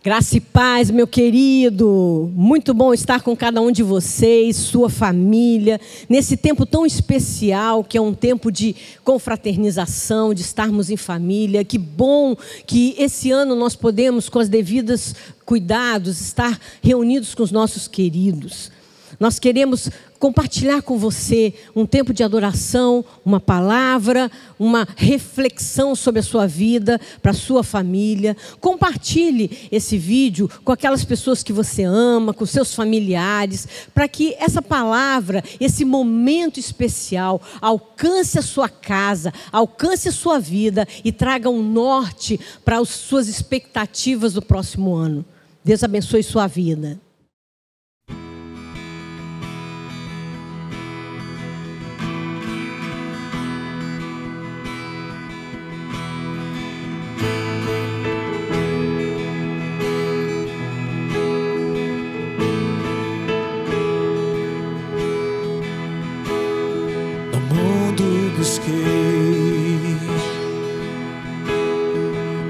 Graça e paz, meu querido. Muito bom estar com cada um de vocês, sua família, nesse tempo tão especial, que é um tempo de confraternização, de estarmos em família. Que bom que esse ano nós podemos, com os devidos cuidados, estar reunidos com os nossos queridos. Nós queremos compartilhar com você um tempo de adoração, uma palavra, uma reflexão sobre a sua vida, para a sua família. Compartilhe esse vídeo com aquelas pessoas que você ama, com seus familiares, para que essa palavra, esse momento especial, alcance a sua casa, alcance a sua vida e traga um norte para as suas expectativas do próximo ano. Deus abençoe sua vida.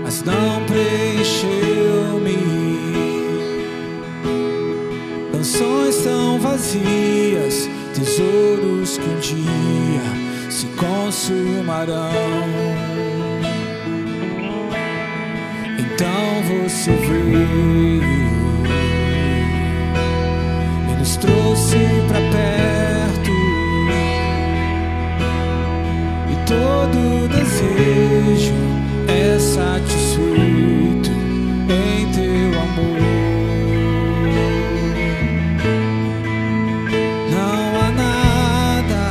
Mas não preencheu-me. Canções tão vazias, tesouros que um dia se consumarão. Então você veio e nos trouxe pra perto. Todo desejo é satisfeito em teu amor. Não há nada,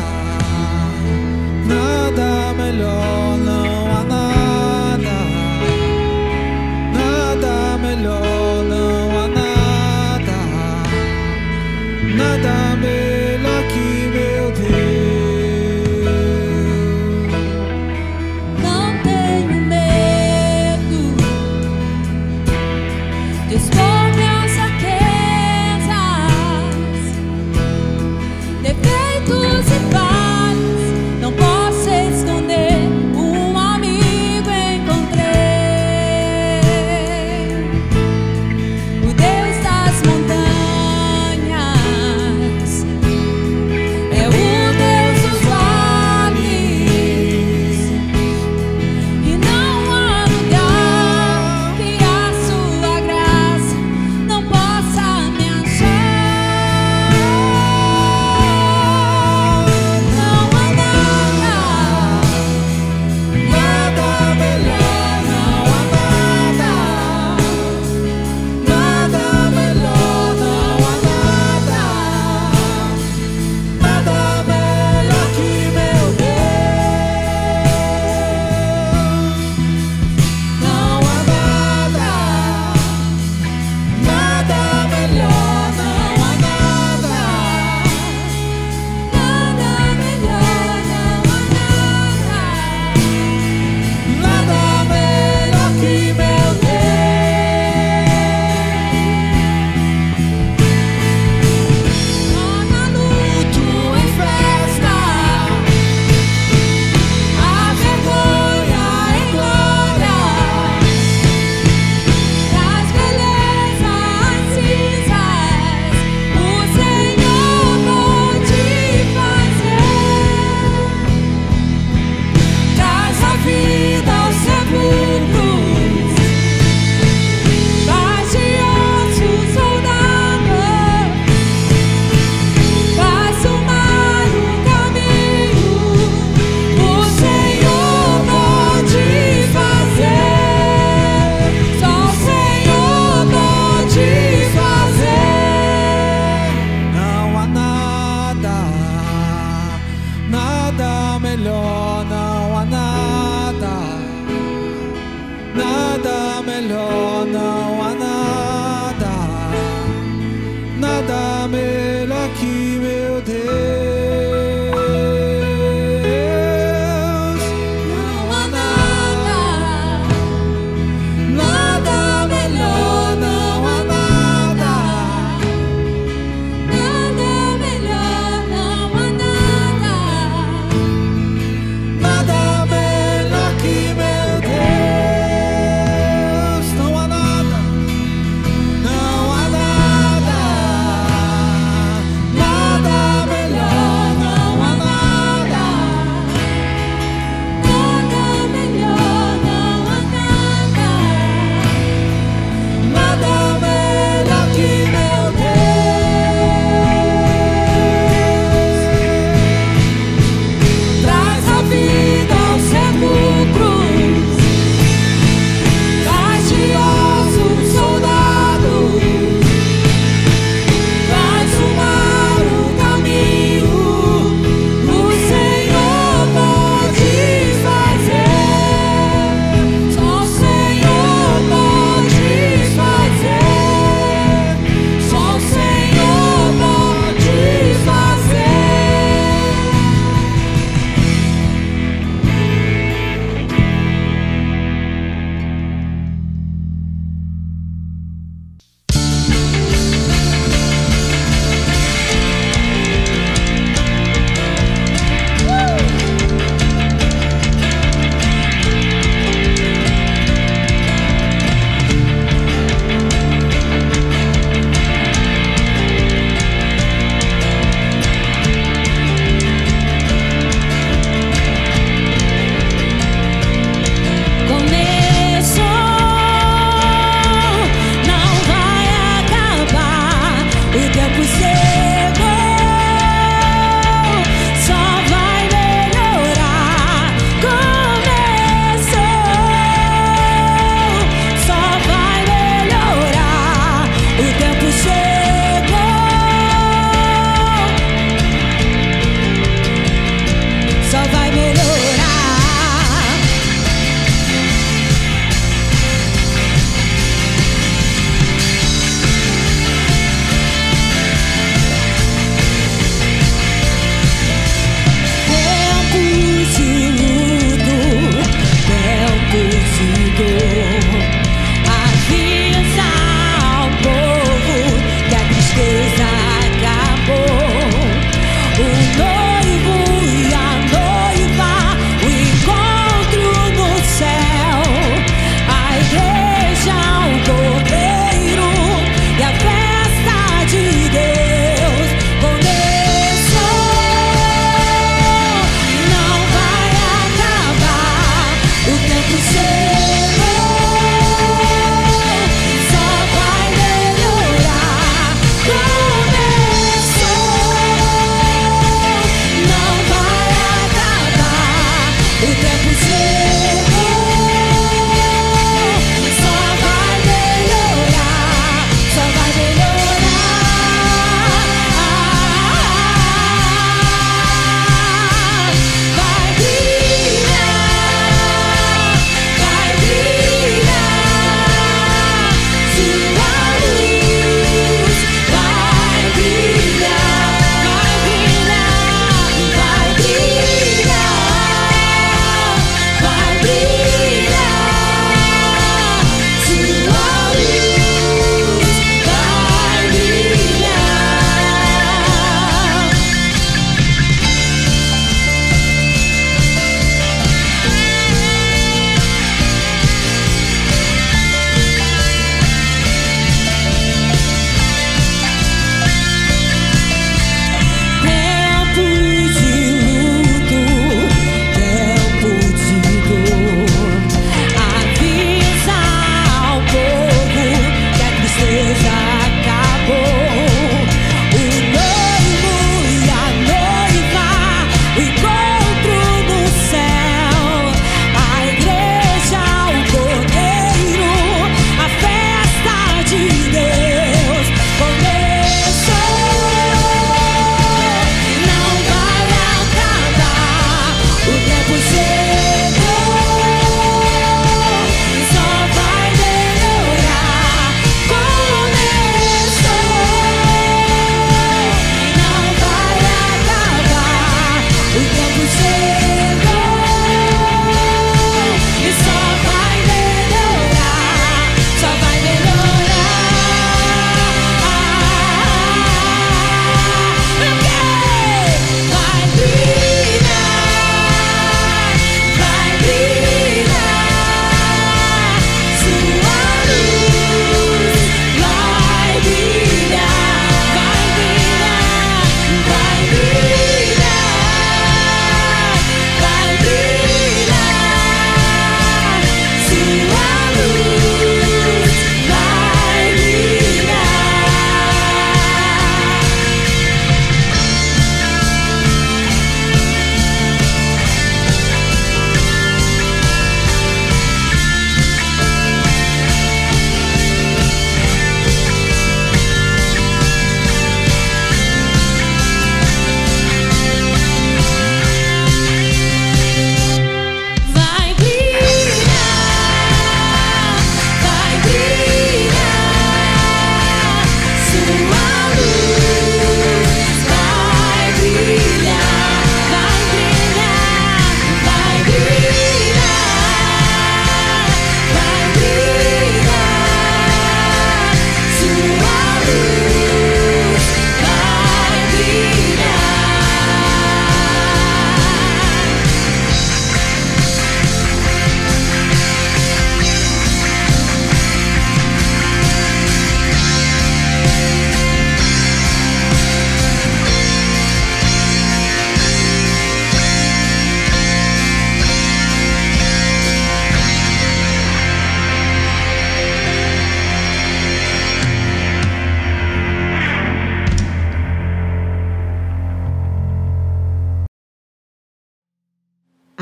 nada melhor. Não há nada, nada melhor. Não há nada, nada melhor que meu Deus.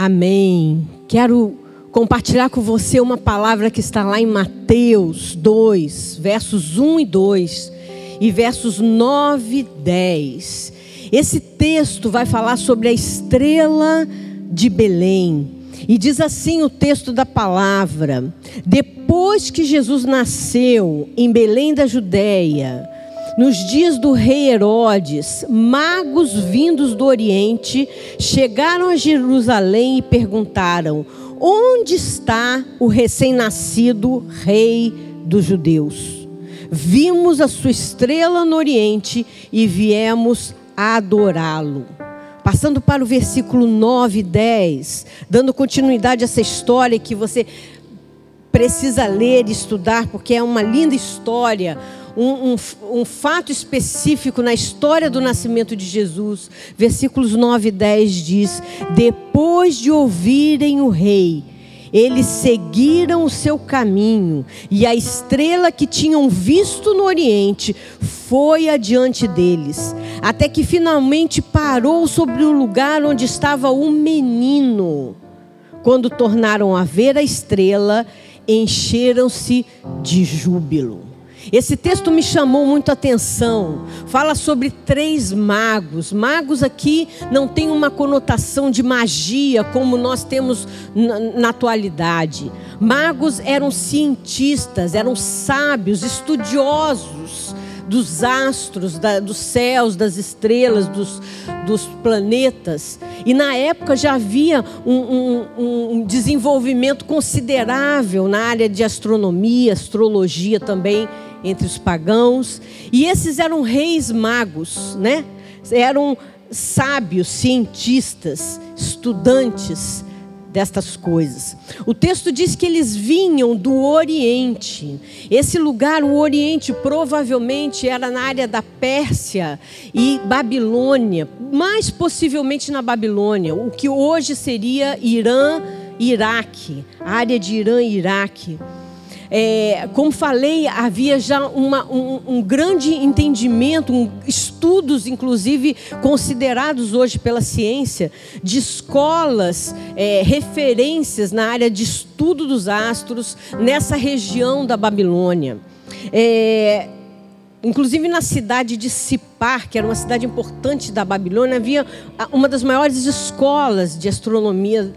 Amém. Quero compartilhar com você uma palavra que está lá em Mateus 2, versos 1 e 2 e versos 9 e 10. Esse texto vai falar sobre a estrela de Belém. E diz assim o texto da palavra: depois que Jesus nasceu em Belém da Judéia, nos dias do rei Herodes, magos vindos do Oriente chegaram a Jerusalém e perguntaram: onde está o recém-nascido rei dos judeus? Vimos a sua estrela no Oriente e viemos adorá-lo. Passando para o versículo 9 e 10, dando continuidade a essa história que você precisa ler e estudar, porque é uma linda história, um fato específico na história do nascimento de Jesus. Versículos 9 e 10 diz: depois de ouvirem o rei, eles seguiram o seu caminho, e a estrela que tinham visto no Oriente foi adiante deles, até que finalmente parou sobre o lugar onde estava o menino. Quando tornaram a ver a estrela, encheram-se de júbilo. Esse texto me chamou muito a atenção. Fala sobre 3 magos. Magos aqui não tem uma conotação de magia como nós temos na atualidade. Magos eram cientistas, eram sábios, estudiosos dos astros, dos céus, das estrelas, dos planetas. E na época já havia um desenvolvimento considerável na área de astronomia, astrologia também, entre os pagãos. E esses eram reis magos, né? Eram sábios, cientistas, estudantes destas coisas. O texto diz que eles vinham do Oriente. Esse lugar, o Oriente, provavelmente era na área da Pérsia e Babilônia, mais possivelmente na Babilônia, o que hoje seria Irã e Iraque, a área de Irã e Iraque. Como falei, havia já um grande entendimento, estudos inclusive considerados hoje pela ciência, de escolas, referências na área de estudo dos astros, nessa região da Babilônia. Inclusive na cidade de Sipar, que era uma cidade importante da Babilônia, havia uma das maiores escolas de astronomia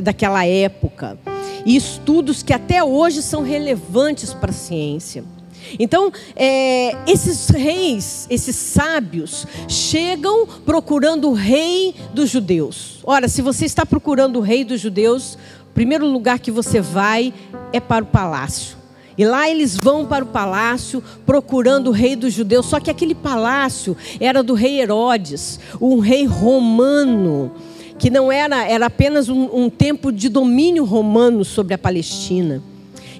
daquela época. E estudos que até hoje são relevantes para a ciência. Então, esses reis, esses sábios, chegam procurando o rei dos judeus. Ora, se você está procurando o rei dos judeus, o primeiro lugar que você vai é para o palácio. E lá eles vão para o palácio procurando o rei dos judeus. Só que aquele palácio era do rei Herodes, um rei romano, que não era apenas um tempo de domínio romano sobre a Palestina.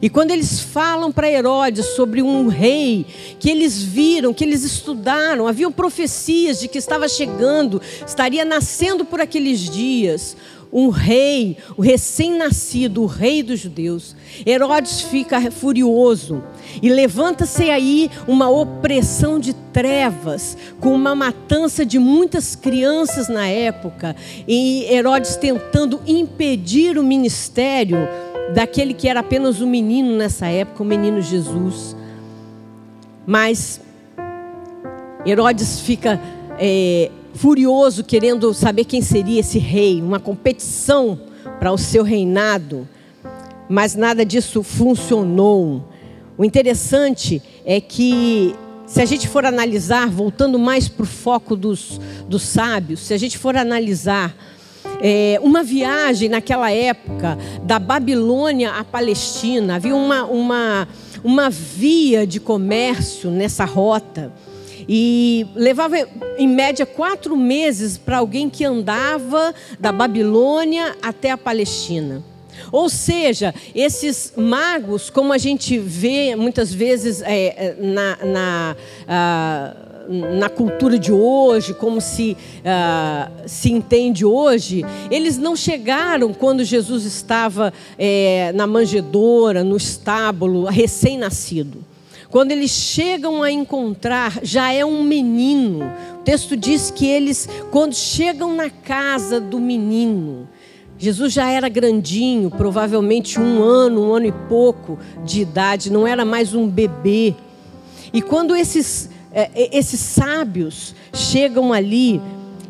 E quando eles falam para Herodes sobre um rei que eles viram, que eles estudaram, haviam profecias de que estava chegando, estaria nascendo por aqueles dias, um rei, o recém-nascido, o rei dos judeus. Herodes fica furioso e levanta-se aí uma opressão de trevas, com uma matança de muitas crianças na época, e Herodes tentando impedir o ministério daquele que era apenas um menino nessa época, o menino Jesus. Mas Herodes fica furioso, querendo saber quem seria esse rei, uma competição para o seu reinado, mas nada disso funcionou. O interessante é que, se a gente for analisar, voltando mais para o foco dos sábios, se a gente for analisar uma viagem naquela época da Babilônia à Palestina, havia uma via de comércio nessa rota. E levava em média 4 meses para alguém que andava da Babilônia até a Palestina. Ou seja, esses magos, como a gente vê muitas vezes na cultura de hoje, como se entende hoje, eles não chegaram quando Jesus estava na manjedoura, no estábulo, recém-nascido. Quando eles chegam a encontrar, já é um menino. O texto diz que eles, quando chegam na casa do menino, Jesus já era grandinho, provavelmente 1 ano e pouco de idade, não era mais um bebê. E quando esses sábios chegam ali,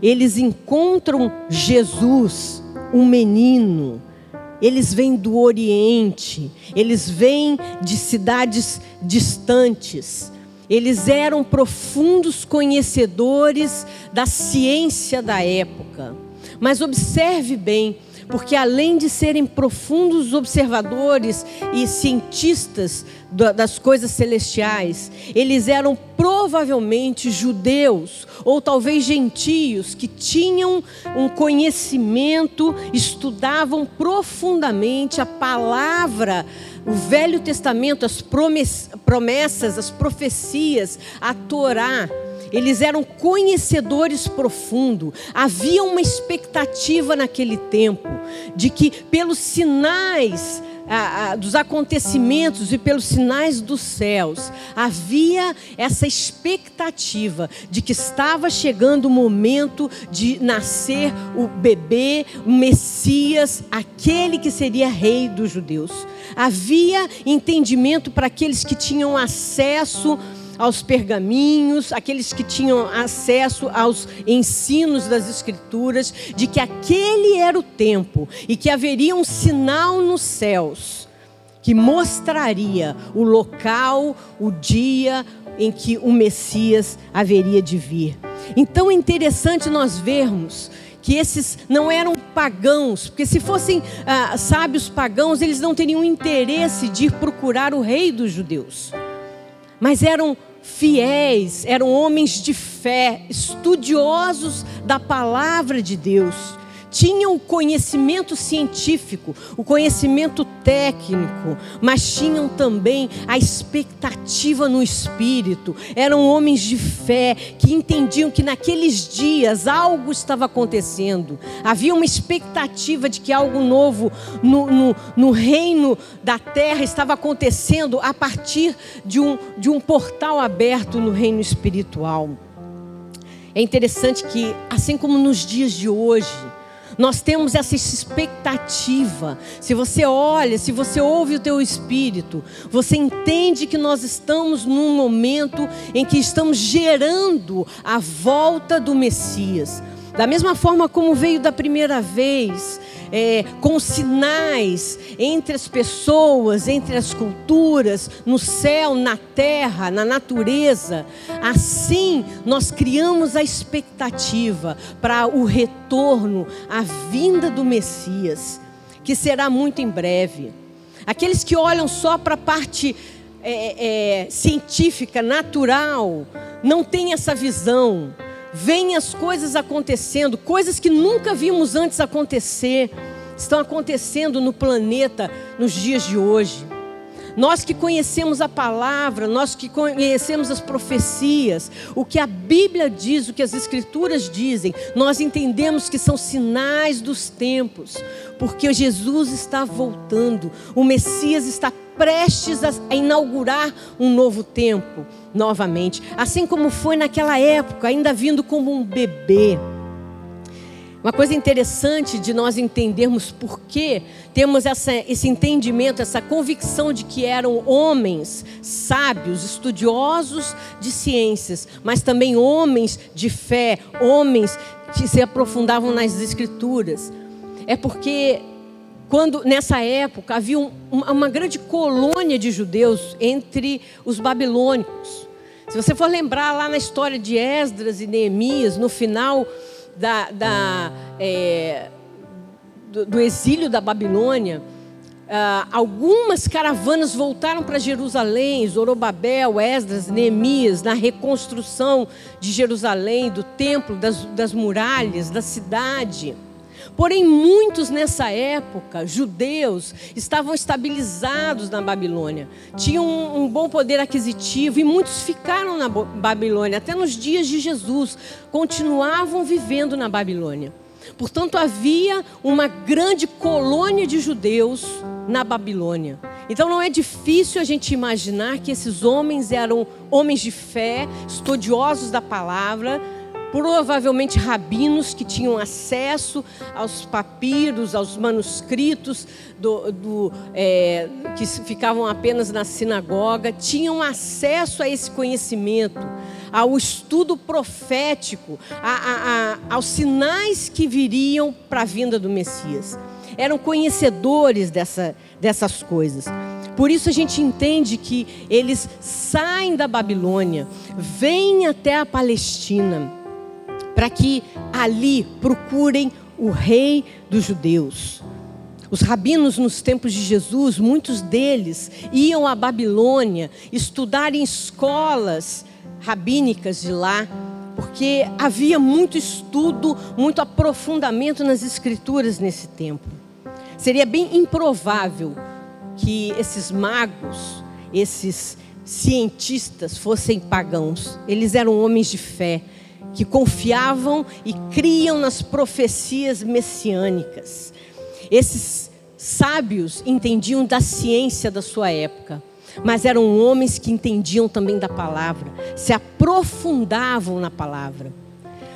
eles encontram Jesus, um menino. Eles vêm do Oriente, eles vêm de cidades distantes. Eles eram profundos conhecedores da ciência da época. Mas observe bem, porque além de serem profundos observadores e cientistas das coisas celestiais, eles eram provavelmente judeus ou talvez gentios que tinham um conhecimento, estudavam profundamente a palavra, o Velho Testamento, as promessas, as profecias, a Torá. Eles eram conhecedores profundos. Havia uma expectativa naquele tempo de que pelos sinais dos acontecimentos e pelos sinais dos céus, havia essa expectativa de que estava chegando o momento de nascer o bebê, o Messias, aquele que seria rei dos judeus. Havia entendimento para aqueles que tinham acesso aos pergaminhos, aqueles que tinham acesso aos ensinos das Escrituras, de que aquele era o tempo e que haveria um sinal nos céus que mostraria o local, o dia em que o Messias haveria de vir. Então é interessante nós vermos que esses não eram pagãos, porque se fossem sábios pagãos, eles não teriam interesse de ir procurar o rei dos judeus. Mas eram fiéis, eram homens de fé, estudiosos da palavra de Deus. Tinham o conhecimento científico, o conhecimento técnico, mas tinham também a expectativa no espírito. Eram homens de fé que entendiam que naqueles dias algo estava acontecendo. Havia uma expectativa de que algo novo no reino da terra estava acontecendo a partir de um portal aberto no reino espiritual. É interessante que, assim como nos dias de hoje, nós temos essa expectativa. Se você olha, se você ouve o teu espírito, você entende que nós estamos num momento em que estamos gerando a volta do Messias. Da mesma forma como veio da primeira vez, com sinais entre as pessoas, entre as culturas, no céu, na terra, na natureza. Assim nós criamos a expectativa para o retorno, a vinda do Messias, que será muito em breve. Aqueles que olham só para a parte científica, natural, não têm essa visão. Vêm as coisas acontecendo, coisas que nunca vimos antes acontecer, estão acontecendo no planeta nos dias de hoje. Nós que conhecemos a palavra, nós que conhecemos as profecias, o que a Bíblia diz, o que as Escrituras dizem, nós entendemos que são sinais dos tempos, porque Jesus está voltando, o Messias está prestes a inaugurar um novo tempo novamente, assim como foi naquela época, ainda vindo como um bebê. Uma coisa interessante de nós entendermos por que temos esse entendimento, essa convicção de que eram homens sábios, estudiosos de ciências, mas também homens de fé, homens que se aprofundavam nas Escrituras. É porque nessa época havia uma grande colônia de judeus entre os babilônicos. Se você for lembrar lá na história de Esdras e Neemias, no final do exílio da Babilônia, algumas caravanas voltaram para Jerusalém, Zorobabel, Esdras, Neemias, na reconstrução de Jerusalém, do templo, das muralhas, da cidade. Porém, muitos nessa época, judeus, estavam estabilizados na Babilônia, tinham um bom poder aquisitivo e muitos ficaram na Babilônia, até nos dias de Jesus, continuavam vivendo na Babilônia. Portanto, havia uma grande colônia de judeus na Babilônia. Então não é difícil a gente imaginar que esses homens eram homens de fé, estudiosos da palavra, provavelmente rabinos que tinham acesso aos papiros, aos manuscritos que ficavam apenas na sinagoga, tinham acesso a esse conhecimento, ao estudo profético, aos sinais que viriam para a vinda do Messias. Eram conhecedores dessas coisas. Por isso a gente entende que eles saem da Babilônia, vêm até a Palestina, para que ali procurem o rei dos judeus. Os rabinos nos tempos de Jesus, muitos deles iam à Babilônia estudar em escolas rabínicas de lá, porque havia muito estudo, muito aprofundamento nas escrituras nesse tempo. Seria bem improvável que esses magos, esses cientistas fossem pagãos. Eles eram homens de fé, que confiavam e criam nas profecias messiânicas. Esses sábios entendiam da ciência da sua época, mas eram homens que entendiam também da palavra, se aprofundavam na palavra.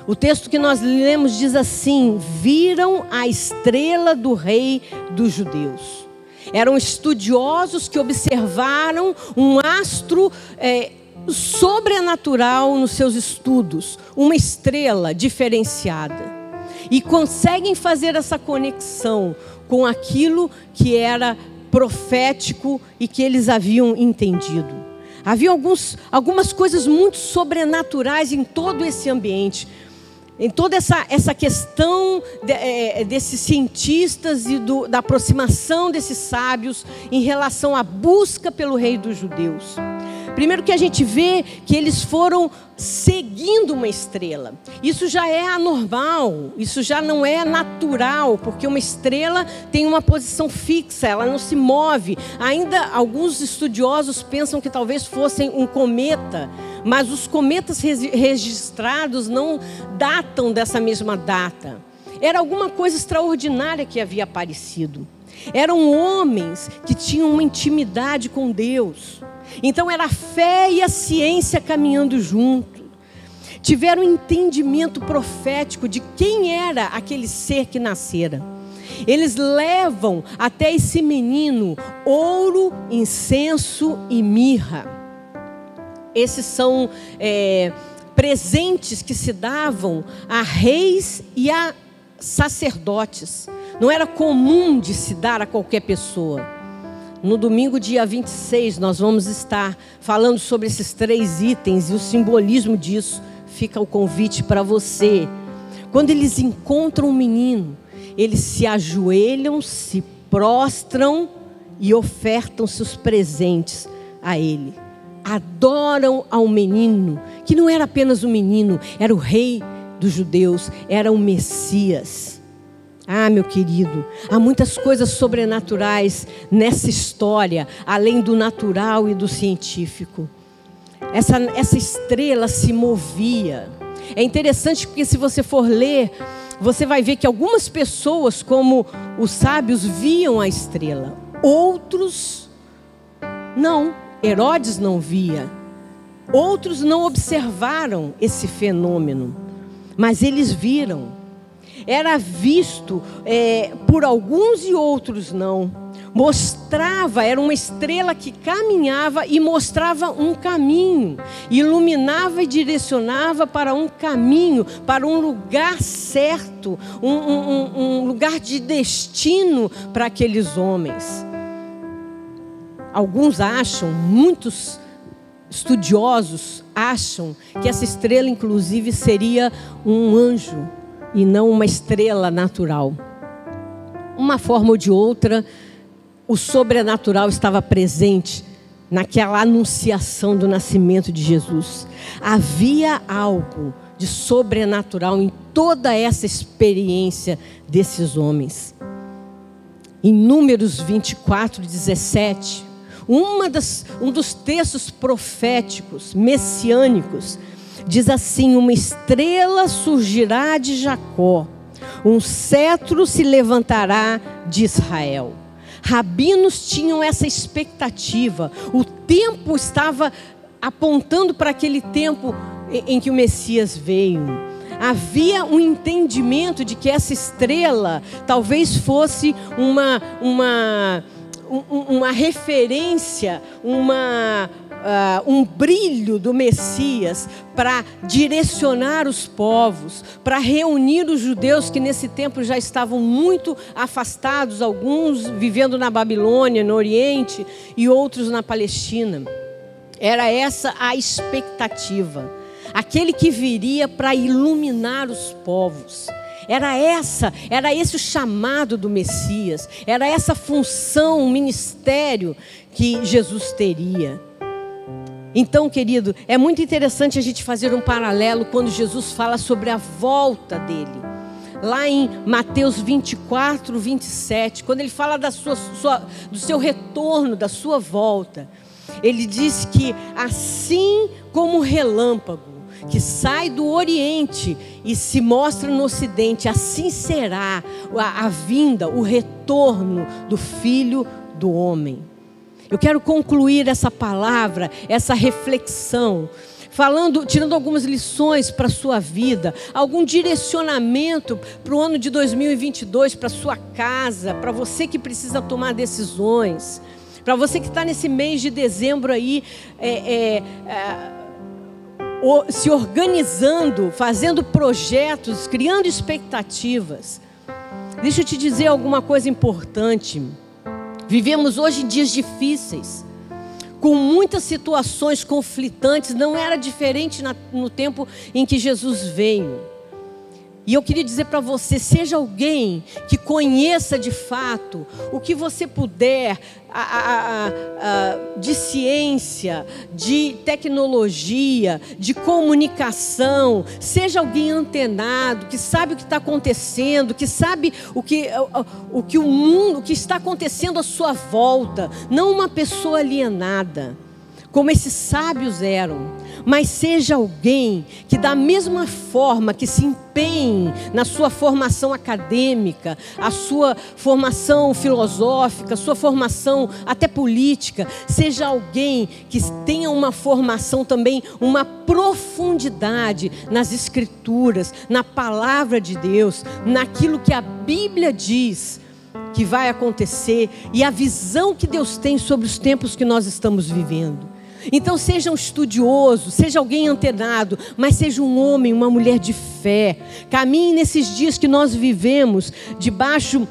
O texto que nós lemos diz assim: viram a estrela do rei dos judeus. Eram estudiosos que observaram um astro sobrenatural nos seus estudos, uma estrela diferenciada, e conseguem fazer essa conexão com aquilo que era profético e que eles haviam entendido. Havia algumas coisas muito sobrenaturais em todo esse ambiente, em toda essa questão desses cientistas e da aproximação desses sábios em relação à busca pelo rei dos judeus. Primeiro que a gente vê que eles foram seguindo uma estrela. Isso já é anormal, isso já não é natural, porque uma estrela tem uma posição fixa, ela não se move. Ainda alguns estudiosos pensam que talvez fossem um cometa, mas os cometas registrados não datam dessa mesma data. Era alguma coisa extraordinária que havia aparecido. Eram homens que tinham uma intimidade com Deus. Então era a fé e a ciência caminhando junto. Tiveram entendimento profético de quem era aquele ser que nascera. Eles levam até esse menino ouro, incenso e mirra. Esses são presentes que se davam a reis e a sacerdotes. Não era comum de se dar a qualquer pessoa. No domingo, dia 26, nós vamos estar falando sobre esses 3 itens e o simbolismo disso. Fica o convite para você. Quando eles encontram um menino, eles se ajoelham, se prostram e ofertam seus presentes a ele. Adoram ao menino, que não era apenas um menino, era o rei dos judeus, era o Messias. Ah, meu querido, há muitas coisas sobrenaturais nessa história, além do natural e do científico. Essa estrela se movia. É interessante porque se você for ler, você vai ver que algumas pessoas, como os sábios, viam a estrela. Outros não. Herodes não via. Outros não observaram esse fenômeno, mas eles viram. Era visto por alguns e outros não. Mostrava, era uma estrela que caminhava e mostrava um caminho. Iluminava e direcionava para um caminho, para um lugar certo, um lugar de destino para aqueles homens. Alguns acham, muitos estudiosos acham que essa estrela inclusive seria um anjo e não uma estrela natural. Uma forma ou de outra, o sobrenatural estava presente naquela anunciação do nascimento de Jesus. Havia algo de sobrenatural em toda essa experiência desses homens. Em Números 24, 17, um dos textos proféticos, messiânicos, diz assim: uma estrela surgirá de Jacó, um cetro se levantará de Israel. Rabinos tinham essa expectativa. O tempo estava apontando para aquele tempo em que o Messias veio. havia um entendimento de que essa estrela talvez fosse uma referência, um brilho do Messias para direcionar os povos, para reunir os judeus que nesse tempo já estavam muito afastados, alguns vivendo na Babilônia, no Oriente, e outros na Palestina. Era essa a expectativa. Aquele que viria para iluminar os povos. Era esse o chamado do Messias. Era essa função, o ministério que Jesus teria. Então, querido, é muito interessante a gente fazer um paralelo quando Jesus fala sobre a volta dele. Lá em Mateus 24, 27, quando ele fala do seu retorno, da sua volta, ele diz que assim como o relâmpago que sai do Oriente e se mostra no Ocidente, assim será a vinda, o retorno do Filho do Homem. Eu quero concluir essa palavra, essa reflexão, tirando algumas lições para a sua vida, algum direcionamento para o ano de 2022, para a sua casa, para você que precisa tomar decisões, para você que está nesse mês de dezembro aí, se organizando, fazendo projetos, criando expectativas. Deixa eu te dizer alguma coisa importante. Vivemos hoje dias difíceis, com muitas situações conflitantes. Não era diferente no tempo em que Jesus veio. E eu queria dizer para você, seja alguém que conheça de fato o que você puder de ciência, de tecnologia, de comunicação. Seja alguém antenado, que sabe o que está acontecendo, que sabe o que está acontecendo à sua volta. Não uma pessoa alienada, como esses sábios eram, mas seja alguém que da mesma forma que se empenhe na sua formação acadêmica, a sua formação filosófica, a sua formação até política, seja alguém que tenha uma formação também, uma profundidade nas Escrituras, na palavra de Deus, naquilo que a Bíblia diz que vai acontecer e a visão que Deus tem sobre os tempos que nós estamos vivendo. Então seja um estudioso, seja alguém antenado, mas seja um homem, uma mulher de fé. Caminhe nesses dias que nós vivemos debaixo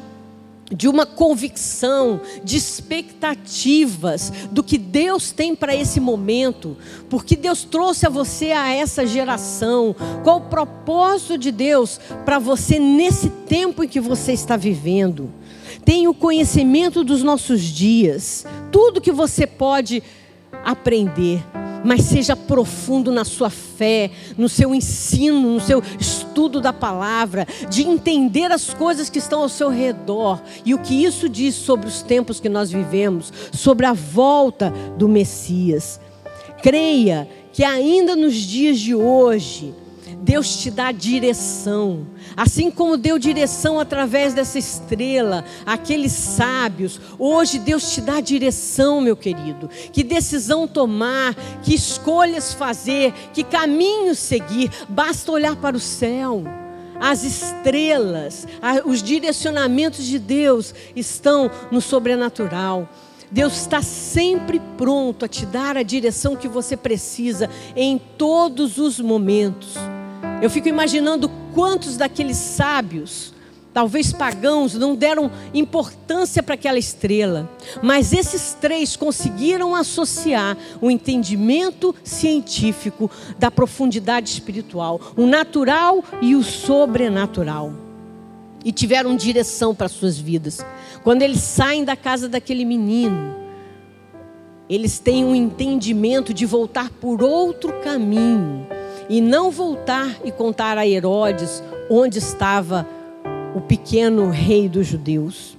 de uma convicção, de expectativas do que Deus tem para esse momento, porque Deus trouxe a você a essa geração. Qual o propósito de Deus para você nesse tempo em que você está vivendo? Tenha o conhecimento dos nossos dias, tudo que você pode aprender, mas seja profundo na sua fé, no seu ensino, no seu estudo da palavra, de entender as coisas que estão ao seu redor e o que isso diz sobre os tempos que nós vivemos, sobre a volta do Messias. Creia que ainda nos dias de hoje Deus te dá direção, assim como deu direção através dessa estrela àqueles sábios. Hoje Deus te dá direção, meu querido. Que decisão tomar, que escolhas fazer, que caminhos seguir. Basta olhar para o céu. As estrelas, os direcionamentos de Deus estão no sobrenatural. Deus está sempre pronto a te dar a direção que você precisa em todos os momentos. Eu fico imaginando quantos daqueles sábios, talvez pagãos, não deram importância para aquela estrela. Mas esses três conseguiram associar o entendimento científico da profundidade espiritual, o natural e o sobrenatural. E tiveram direção para as suas vidas. Quando eles saem da casa daquele menino, eles têm um entendimento de voltar por outro caminho. E não voltar e contar a Herodes onde estava o pequeno rei dos judeus.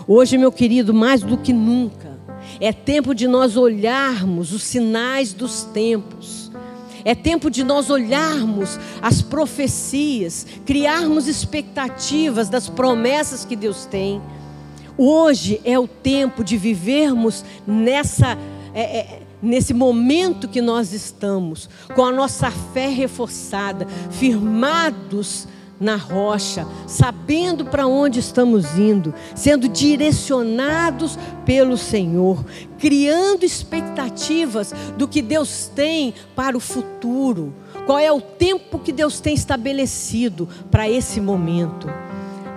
Hoje, meu querido, mais do que nunca, é tempo de nós olharmos os sinais dos tempos. É tempo de nós olharmos as profecias, criarmos expectativas das promessas que Deus tem. Hoje é o tempo de vivermos nesse momento que nós estamos, com a nossa fé reforçada, firmados na rocha, sabendo para onde estamos indo, sendo direcionados pelo Senhor, criando expectativas do que Deus tem para o futuro. Qual é o tempo que Deus tem estabelecido para esse momento?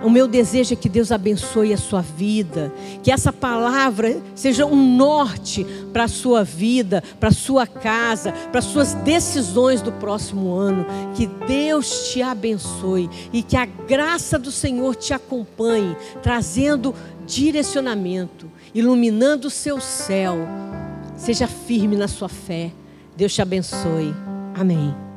O meu desejo é que Deus abençoe a sua vida, que essa palavra seja um norte para a sua vida, para a sua casa, para as suas decisões do próximo ano. Que Deus te abençoe e que a graça do Senhor te acompanhe, trazendo direcionamento, iluminando o seu céu. Seja firme na sua fé. Deus te abençoe. Amém.